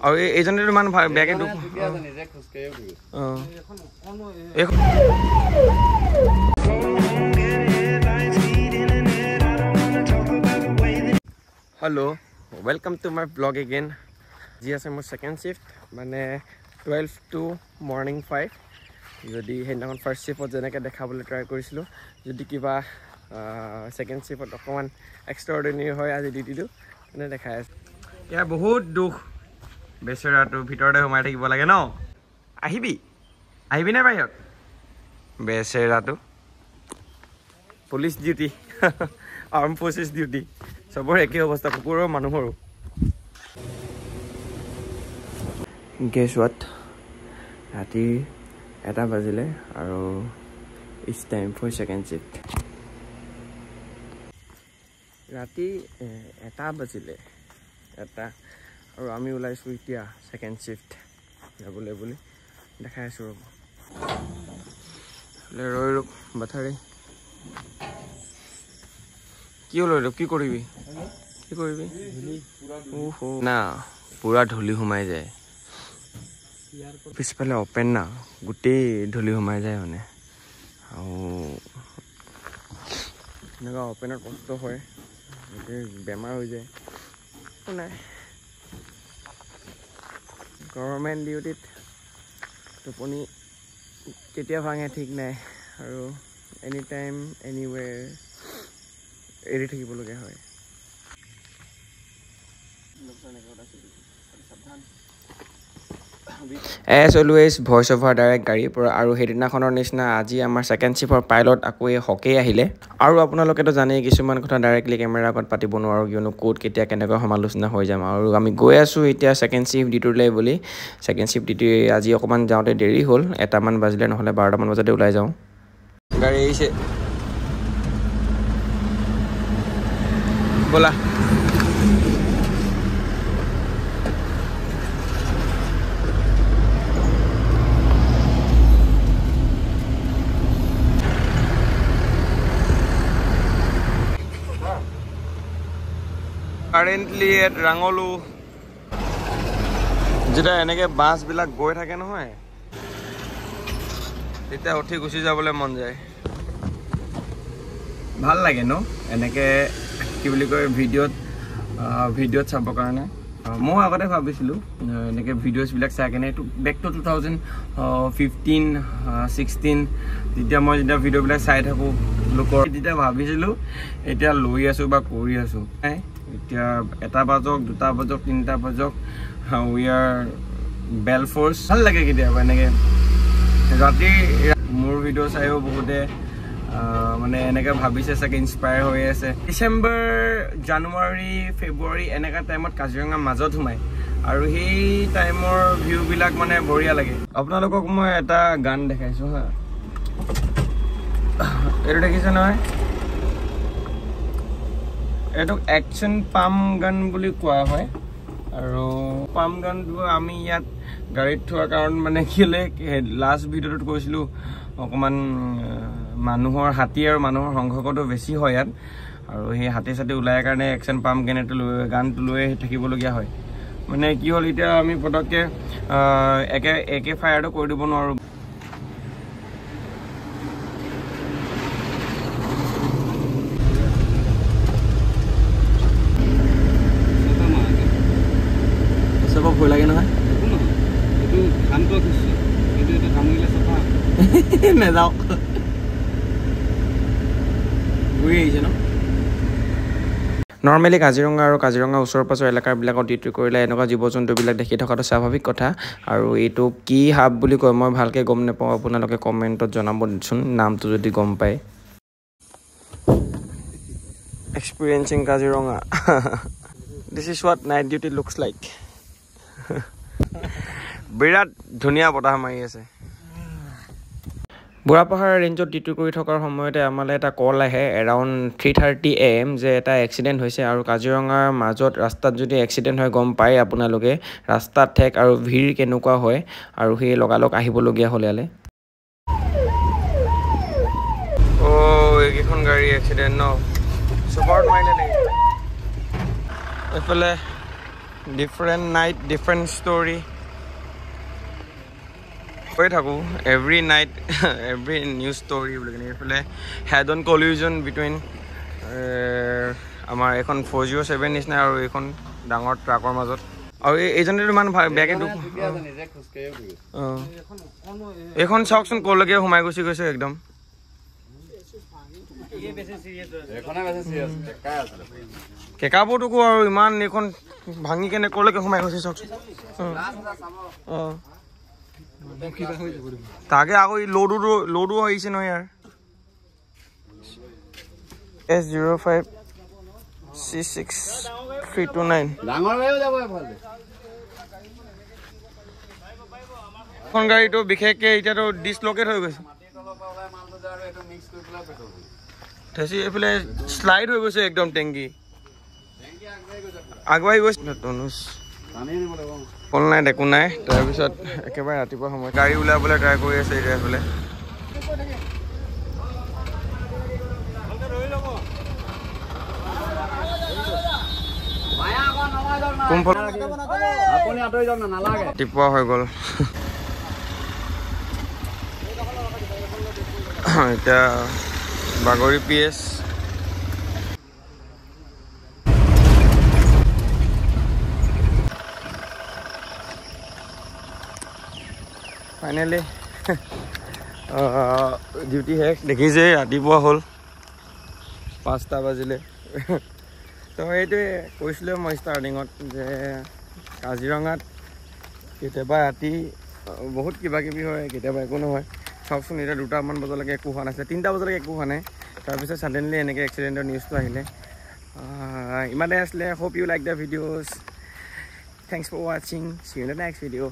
আৰু এইজনেতো ইমান বেয়াকে দুখ hello' welcome to my blog again যি আছে মোৰ ছেকেণ্ড শ্বিফ্ট মানে 12 to morning 5 যদি সেইদিনাখন ফাৰ্ষ্ট শ্বিফ্টত যেনেকৈ দেখাবলৈ ট্ৰাই কৰিছিলোঁ যদি কিবা ছেকেণ্ড শ্বিফ্টত অকণমান এক্সট্ৰাঅৰ্ডিনেৰী হয় আজি ডিউটিটো তেনে দেখাই আছে ইয়াৰ বহুত দুখ বেচেৰাটো ভিতৰতে সোমাই থাকিব লাগে ন আহিবিনে বাহিৰত বেচেৰাটো police duty arm forces duty চবৰে একেই অৱস্থা কুকুৰৰ মানুহৰো গেছ হোৱাট ৰাতি 1 বাজিলে আৰু it's time for second shift ৰাতি 1 বাজিলে আৰু আমি ওলাইছোঁ এতিয়া ছেকেণ্ড শ্বিফ্ট যাবলৈ বুলি দেখাই আছোঁ ৰ'ব ৰৈ বাথাৰি কি হ'ল কি কৰিবি না পুৰা ধূলি সোমাই যায় পিছফালে অপেন না গোটেই ধূলি সোমাই যায় মানে আৰু এনেকুৱা অপেনত কষ্ট হয় গোটেই বেমাৰ হৈ যায় নাই গভৰ্ণমেণ্ট ডিউটিত টোপনি কেতিয়া ভাঙে ঠিক নাই আৰু এনি টাইম এনিৱেৰ এৰি থাকিবলগীয়া হয় as always voice over direct গাড়ীৰ পৰা আৰু সেইদিনাখনৰ নিচিনা আজি আমাৰ ছেকেণ্ড শ্বিফ্টৰ পাইলট আকৌ এই হকেই আহিলে আৰু আপোনালোকেতো জানেই কিছুমান কথা ডাইৰেক্টলি কেমেৰাৰ আগত পাতিব নোৱাৰোঁ কিয়নো ক'ত কেতিয়া কেনেকুৱা সমালোচনা হৈ যাম আৰু আমি গৈ আছোঁ এতিয়া ছেকেণ্ড শ্বিফ্ট ডিউটিলৈ বুলি ছেকেণ্ড শ্বিফ্ট ডিউটি আজি অকণমান যাওঁতে দেৰি হ'ল 1 মান বাজিলে নহ'লে 12মান বজাতে ওলাই যাওঁ গাড়ী আহিছে ব'লা কাৰেণ্টলি ৰাঙলো যেতিয়া এনেকৈ বাছবিলাক গৈ থাকে নহয় তেতিয়া উঠি গুচি যাবলৈ মন যায় ভাল লাগে ন এনেকৈ কি বুলি কয় ভিডিঅ'ত চাবৰ কাৰণে মই আগতে ভাবিছিলোঁ এনেকৈ ভিডিঅ'ছবিলাক চাই কেনে এইটো বেক টু 2015-16 যেতিয়া মই ভিডিঅ'বিলাক চাই থাকোঁ লোকৰ তেতিয়া ভাবিছিলোঁ এতিয়া লৈ আছোঁ বা কৰি আছোঁ এতিয়া 1 বাজক 2 বাজক 3 বাজক উই আৰ বেল ফ'ৰ্চ ভাল লাগে কেতিয়াবা এনেকৈ ৰাতি মোৰ ভিডিঅ' চাইও বহুতে মানে এনেকৈ ভাবিছে চাগে ইনস্পায়াৰ হৈ আছে ডিচেম্বৰ জানুৱাৰী ফেব্ৰুৱাৰী এনেকুৱা টাইমত কাজিৰঙাৰ মাজত সোমায় আৰু সেই টাইমৰ ভিউবিলাক মানে বঢ়িয়া লাগে আপোনালোকক মই এটা গান দেখাইছোঁ হা এইটো দেখিছে নহয় এইটোক একশ্যন পাম গান বুলি কোৱা হয় আৰু পাম গানটো আমি ইয়াত গাড়ীত থোৱাৰ কাৰণ মানে কেলে লাষ্ট ভিডিঅ'টোত কৈছিলোঁ অকণমান মানুহৰ হাতী আৰু মানুহৰ সংঘৰ্ষটো বেছি হয় ইয়াত আৰু সেই হাতী চাতী ওলাই কাৰণে একশ্যন পাম গানটো লৈ থাকিবলগীয়া হয় মানে কি হ'ল এতিয়া আমি পটককৈ একে ফায়াৰটো কৰি দিব নোৱাৰোঁ ভয় লাগে নহয় নেযাওঁ ঘূৰি আহিছে ন নৰ্মেলি কাজিৰঙা আৰু কাজিৰঙা ওচৰ পাজৰ এলেকাবিলাকত ডিউটি কৰিলে এনেকুৱা জীৱ জন্তুবিলাক দেখি থকাটো স্বাভাৱিক কথা আৰু এইটো কি সাপ বুলি কয় মই ভালকৈ গম নাপাওঁ আপোনালোকে কমেণ্টত জনাবচোন নামটো যদি গম পায় experiencing Kaziranga this is what night duty looks like বিৰাট ধুনীয়া বতাহ মাৰি আছে বুঢ়াপাহাৰ ৰেঞ্জত ডিউটি কৰি থকাৰ সময়তে আমালৈ এটা কল আহে এৰাউণ্ড 3:30 AM যে এটা এক্সিডেণ্ট হৈছে আৰু কাজিৰঙাৰ মাজত ৰাস্তাত যদি এক্সিডেণ্ট হয় গম পায় আপোনালোকে ৰাস্তাত ঠেক আৰু ভিৰ কেনেকুৱা হয় আৰু সেই লগালগ আহিবলগীয়া হ'ল ইয়ালৈ এইকেইখন গাড়ী এক্সিডেণ্ট ন চুপাৰত মাৰিলে নেকি এইফালে ডিফাৰেণ্ট নাইট ডিফাৰেণ্ট ষ্টৰি কৈ থাকোঁ every night every news story বুলি কিনে এইফালে হেড অন কলিউজন বিটুইন আমাৰ এইখন 407 নিচিনা আৰু এইখন ডাঙৰ ট্ৰাকৰ মাজত আৰু এইজনেতো ইমান বেয়াকৈ দুখ এইখন চাওকচোন ক'লৈকে সোমাই গুচি গৈছে একদম কেঁকাবোৰটোকো আৰু ইমান এইখন ভাঙি কেনে ক'লৈকে সোমাই গৈছে চাওকচোন তাকে আকৌ লোডো আহিছে নহয় ইয়াৰ S05 C6329 এখন গাড়ীটো বিশেষকৈ এতিয়াতো ডিছলকেট হৈ গৈছে ঠেচি এইফালে শ্লাইড হৈ গৈছে একদম টেংকি আগুৱাই গৈছে কল নাই একো নাই তাৰপিছত একেবাৰে ৰাতিপুৱা সময় গাড়ী ওলাবলৈ ট্ৰাই কৰি আছে এতিয়া এইফালে ৰাতিপুৱা হৈ গ'ল এতিয়া বাগৰি PS ফাইনেলি ডিউটি শেষ দেখিছে ৰাতিপুৱা হ'ল 5টা বাজিলে তো এইটোৱে কৈছিলোঁ মই ষ্টাৰ্টিঙত যে কাজিৰঙাত কেতিয়াবা ৰাতি বহুত কিবা কিবি হয় কেতিয়াবা একো নহয় চাওকচোন এতিয়া 2টামান বজালৈকে একো হোৱা নাছিলে 3টা বজালৈকে একো হোৱা নাই তাৰপিছত ছাডেনলি এনেকৈ এক্সিডেণ্টৰ নিউজটো আহিলে ইমানে আছিলে hope you like the videos thanks for ৱাচিং see you in the next video'